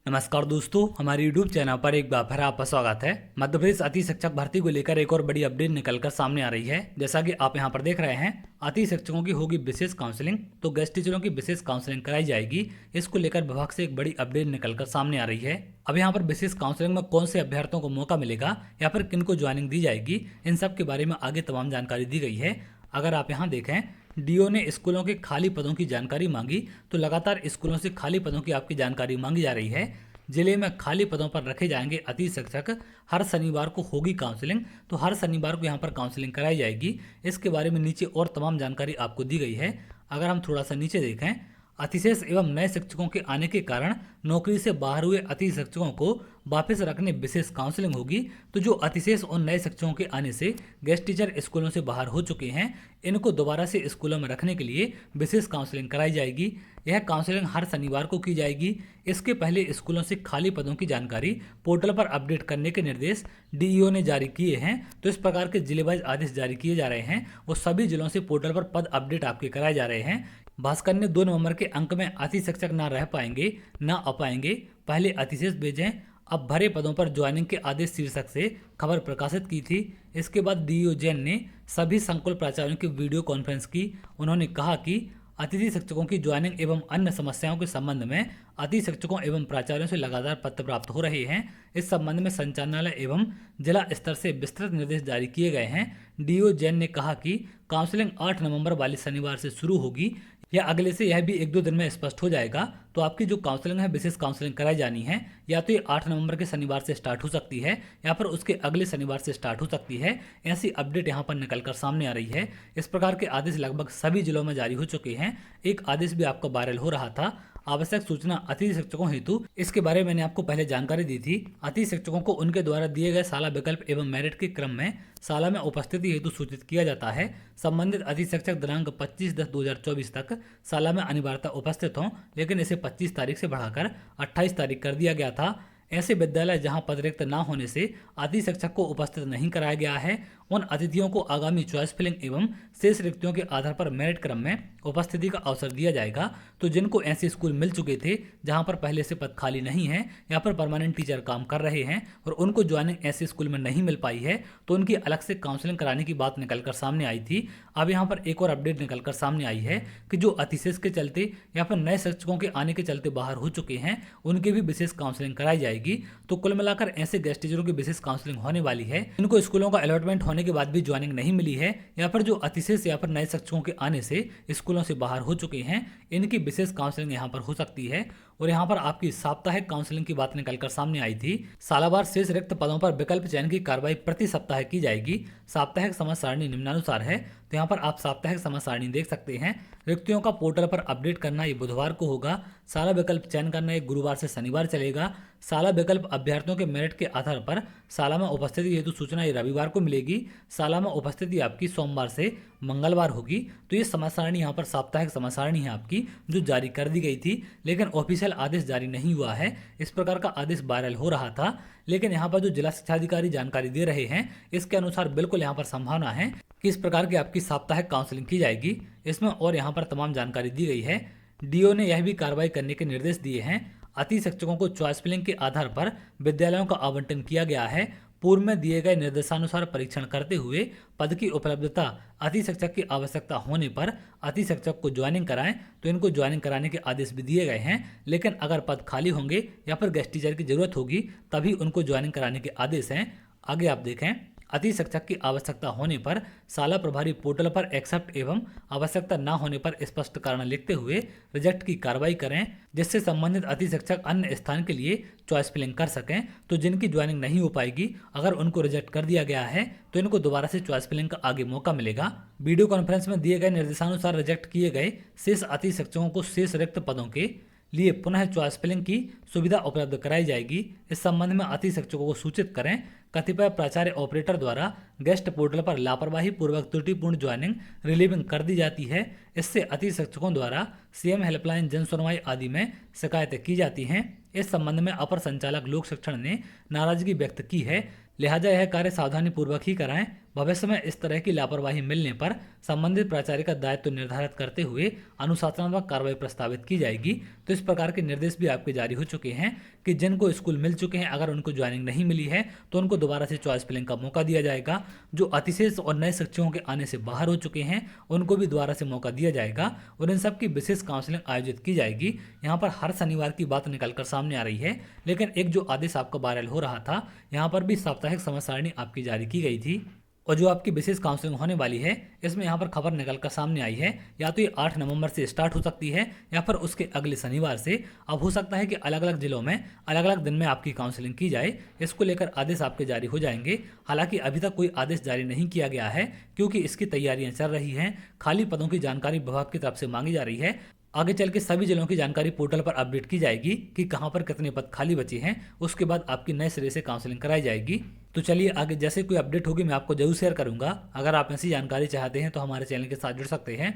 नमस्कार दोस्तों, हमारे YouTube चैनल पर एक बार फिर आपका स्वागत है। मध्य प्रदेश अति शिक्षक भर्ती को लेकर एक और बड़ी अपडेट निकलकर सामने आ रही है। जैसा कि आप यहां पर देख रहे हैं, अति शिक्षकों की होगी विशेष काउंसलिंग, तो गेस्ट टीचरों की विशेष काउंसलिंग कराई जाएगी। इसको लेकर विभाग से एक बड़ी अपडेट निकलकर सामने आ रही है। अब यहाँ पर विशेष काउंसलिंग में कौन से अभ्यर्थियों को मौका मिलेगा या फिर किनको ज्वाइनिंग दी जाएगी, इन सब के बारे में आगे तमाम जानकारी दी गई है। अगर आप यहाँ देखें, डीओ ने स्कूलों के खाली पदों की जानकारी मांगी, तो लगातार स्कूलों से खाली पदों की आपकी जानकारी मांगी जा रही है। जिले में खाली पदों पर रखे जाएंगे अति शिक्षक। हर शनिवार को होगी काउंसलिंग, तो हर शनिवार को यहाँ पर काउंसलिंग कराई जाएगी। इसके बारे में नीचे और तमाम जानकारी आपको दी गई है। अगर हम थोड़ा सा नीचे देखें, अतिशेष एवं नए शिक्षकों के आने के कारण नौकरी से बाहर हुए अति शिक्षकों को वापस रखने विशेष काउंसलिंग होगी। तो जो अतिशेष और नए शिक्षकों के आने से गेस्ट टीचर स्कूलों से बाहर हो चुके हैं, इनको दोबारा से स्कूलों में रखने के लिए विशेष काउंसलिंग कराई जाएगी। यह काउंसलिंग हर शनिवार को की जाएगी। इसके पहले स्कूलों से खाली पदों की जानकारी पोर्टल पर अपडेट करने के निर्देश डीईओ ने जारी किए हैं। तो इस प्रकार के जिलेवाइज आदेश जारी किए जा रहे हैं। वो सभी जिलों से पोर्टल पर पद अपडेट आपके कराए जा रहे हैं। भास्कर ने 2 नवंबर के अंक में अति शिक्षक ना रह पाएंगे ना आ पाएंगे, पहले अतिशेष भेजें, अब भरे पदों पर ज्वाइनिंग के आदेश शीर्षक से खबर प्रकाशित की थी। इसके बाद डीईओ जैन ने सभी संकुल प्राचार्यों की वीडियो कॉन्फ्रेंस की। उन्होंने कहा कि अतिथि शिक्षकों की ज्वाइनिंग एवं अन्य समस्याओं के संबंध में अति शिक्षकों एवं प्राचार्यों से लगातार पत्र प्राप्त हो रहे हैं। इस संबंध में संचालनालय एवं जिला स्तर से विस्तृत निर्देश जारी किए गए हैं। डीओ जैन ने कहा कि काउंसलिंग 8 नवंबर वाले शनिवार से शुरू होगी या अगले से, यह भी 1-2 दिन में स्पष्ट हो जाएगा। तो आपकी जो काउंसलिंग है, विशेष काउंसलिंग कराई जानी है, या तो ये 8 नवंबर के शनिवार से स्टार्ट हो सकती है या फिर उसके अगले शनिवार से स्टार्ट हो सकती है। ऐसी अपडेट यहाँ पर निकलकर सामने आ रही है। इस प्रकार के आदेश लगभग सभी जिलों में जारी हो चुके हैं। एक आदेश भी आपका वायरल हो रहा था, आवश्यक सूचना अतिथि शिक्षकों हेतु। इसके बारे में मैंने आपको पहले जानकारी दी थी। अतिथि शिक्षकों को उनके द्वारा दिए गए शाला विकल्प एवं मेरिट के क्रम में शाला में उपस्थिति हेतु सूचित किया जाता है। संबंधित अतिथि शिक्षक दिनांक 25/10/2024 तक शाला में अनिवार्यता उपस्थित हों, लेकिन इसे 25 तारीख से बढ़ाकर 28 तारीख कर दिया गया था। ऐसे विद्यालय जहां पद रिक्त न होने से अतिथि शिक्षक को उपस्थित नहीं कराया गया है, उन अतिथियों को आगामी चॉइस फिलिंग एवं शेष रिक्तियों के आधार पर मेरिट क्रम में उपस्थिति का अवसर दिया जाएगा। तो जिनको ऐसे स्कूल मिल चुके थे जहां पर पहले से पद खाली नहीं है या पर परमानेंट टीचर काम कर रहे हैं और उनको ज्वाइनिंग ऐसे स्कूल में नहीं मिल पाई है, तो उनकी अलग से काउंसलिंग कराने की बात निकलकर सामने आई थी। अब यहाँ पर एक और अपडेट निकलकर सामने आई है कि जो अतिशेष के चलते या फिर नए शिक्षकों के आने के चलते बाहर हो चुके हैं, उनकी भी विशेष काउंसलिंग कराई जाएगी। तो कुल मिलाकर ऐसे गेस्ट टीचरों की विशेष काउंसलिंग होने वाली है। इनको स्कूलों का अलॉटमेंट होने के बाद भी ज्वाइनिंग नहीं मिली है या फिर जो अतिशेष या फिर नए शिक्षकों के आने से स्कूलों से बाहर हो चुके हैं, इनकी विशेष काउंसलिंग यहाँ पर हो सकती है। और यहाँ पर आपकी साप्ताहिक काउंसलिंग की बात निकलकर सामने आई थी। सालावार शेष रिक्त पदों पर विकल्प चयन की कार्रवाई प्रति सप्ताह की जाएगी। साप्ताहिक समय सारणी निम्नानुसार है। तो यहाँ पर आप साप्ताहिक समय सारणी देख सकते हैं। रिक्तियों का पोर्टल पर अपडेट करना ये बुधवार को होगा। साला विकल्प चयन करना ये गुरुवार से शनिवार चलेगा। साला विकल्प अभ्यर्थियों के मेरिट के आधार पर साला में उपस्थिति हेतु सूचना ये रविवार को मिलेगी। साला में उपस्थिति आपकी सोमवार से मंगलवार होगी। तो ये समय सारणी यहाँ पर साप्ताहिक समय सारणी है आपकी, जो जारी कर दी गई थी, लेकिन ऑफिशियल आदेश जारी नहीं हुआ है। इस प्रकार का आदेश वायरल हो रहा था, लेकिन यहाँ पर जो जिला शिक्षा अधिकारी जानकारी दे रहे हैं, इसके अनुसार बिल्कुल यहाँ पर संभावना है कि इस प्रकार की आपकी साप्ताहिक काउंसलिंग की जाएगी। इसमें और यहाँ पर तमाम जानकारी दी गई है। डीओ ने यह भी कार्रवाई करने के निर्देश दिए हैं। अति शिक्षकों को चॉइस फिलिंग के आधार पर विद्यालयों का आवंटन किया गया है। पूर्व में दिए गए निर्देशानुसार परीक्षण करते हुए पद की उपलब्धता, अति शिक्षक की आवश्यकता होने पर अति शिक्षक को ज्वाइनिंग कराएं। तो इनको ज्वाइनिंग कराने के आदेश भी दिए गए हैं, लेकिन अगर पद खाली होंगे या फिर गेस्ट टीचर की जरूरत होगी तभी उनको ज्वाइनिंग कराने के आदेश हैं। आगे आप देखें, अति शिक्षक की आवश्यकता होने पर शाला प्रभारी पोर्टल पर एक्सेप्ट एवं आवश्यकता न होने पर स्पष्ट कारण लिखते हुए रिजेक्ट की कार्रवाई करें, जिससे संबंधित अति शिक्षक अन्य स्थान के लिए चॉइस फिलिंग कर सकें। तो जिनकी ज्वाइनिंग नहीं हो पाएगी, अगर उनको रिजेक्ट कर दिया गया है, तो इनको दोबारा से चॉइस फिलिंग का आगे मौका मिलेगा। वीडियो कॉन्फ्रेंस में दिए गए निर्देशानुसार रिजेक्ट किए गए शेष अति शिक्षकों को शेष रिक्त पदों के लिए पुनः चॉइस फिलिंग की सुविधा उपलब्ध कराई जाएगी। इस संबंध में अति शिक्षकों को सूचित करें। कतिपय प्राचार्य ऑपरेटर द्वारा गेस्ट पोर्टल पर लापरवाही पूर्वक त्रुटिपूर्ण ज्वाइनिंग रिलीविंग कर दी जाती है। इससे अति शिक्षकों द्वारा सीएम हेल्पलाइन, जन सुनवाई आदि में शिकायतें की जाती हैं। इस संबंध में अपर संचालक लोक शिक्षण ने नाराजगी व्यक्त की है। लिहाजा यह कार्य सावधानी पूर्वक ही कराएं। भविष्य में इस तरह की लापरवाही मिलने पर संबंधित प्राचार्य का दायित्व निर्धारित करते हुए अनुशासनात्मक कार्रवाई प्रस्तावित की जाएगी। तो इस प्रकार के निर्देश भी आपके जारी हो चुके हैं कि जिनको स्कूल मिल चुके हैं अगर उनको ज्वाइनिंग नहीं मिली है तो उनको दोबारा से चॉइस फिलिंग का मौका दिया जाएगा। जो अतिशेष और नए शिक्षकों के आने से बाहर हो चुके हैं उनको भी दोबारा से मौका दिया जाएगा और इन सब की विशेष काउंसलिंग आयोजित की जाएगी। यहाँ पर हर शनिवार की बात निकलकर सामने आ रही है, लेकिन एक जो आदेश आपका वायरल हो रहा था यहाँ पर भी साप्ताहिक समय सारणी आपकी जारी की गई थी और जो आपकी विशेष काउंसलिंग होने वाली है इसमें यहाँ पर खबर निकलकर सामने आई है या तो ये 8 नवंबर से स्टार्ट हो सकती है या फिर उसके अगले शनिवार से। अब हो सकता है कि अलग अलग जिलों में अलग अलग दिन में आपकी काउंसलिंग की जाए, इसको लेकर आदेश आपके जारी हो जाएंगे। हालांकि अभी तक कोई आदेश जारी नहीं किया गया है क्योंकि इसकी तैयारियां चल रही हैं। खाली पदों की जानकारी विभाग की तरफ से मांगी जा रही है। आगे चल के सभी जिलों की जानकारी पोर्टल पर अपडेट की जाएगी कि कहां पर कितने पद खाली बचे हैं, उसके बाद आपकी नए सिरे से काउंसलिंग कराई जाएगी। तो चलिए आगे जैसे कोई अपडेट होगी मैं आपको जरूर शेयर करूंगा। अगर आप ऐसी जानकारी चाहते हैं तो हमारे चैनल के साथ जुड़ सकते हैं।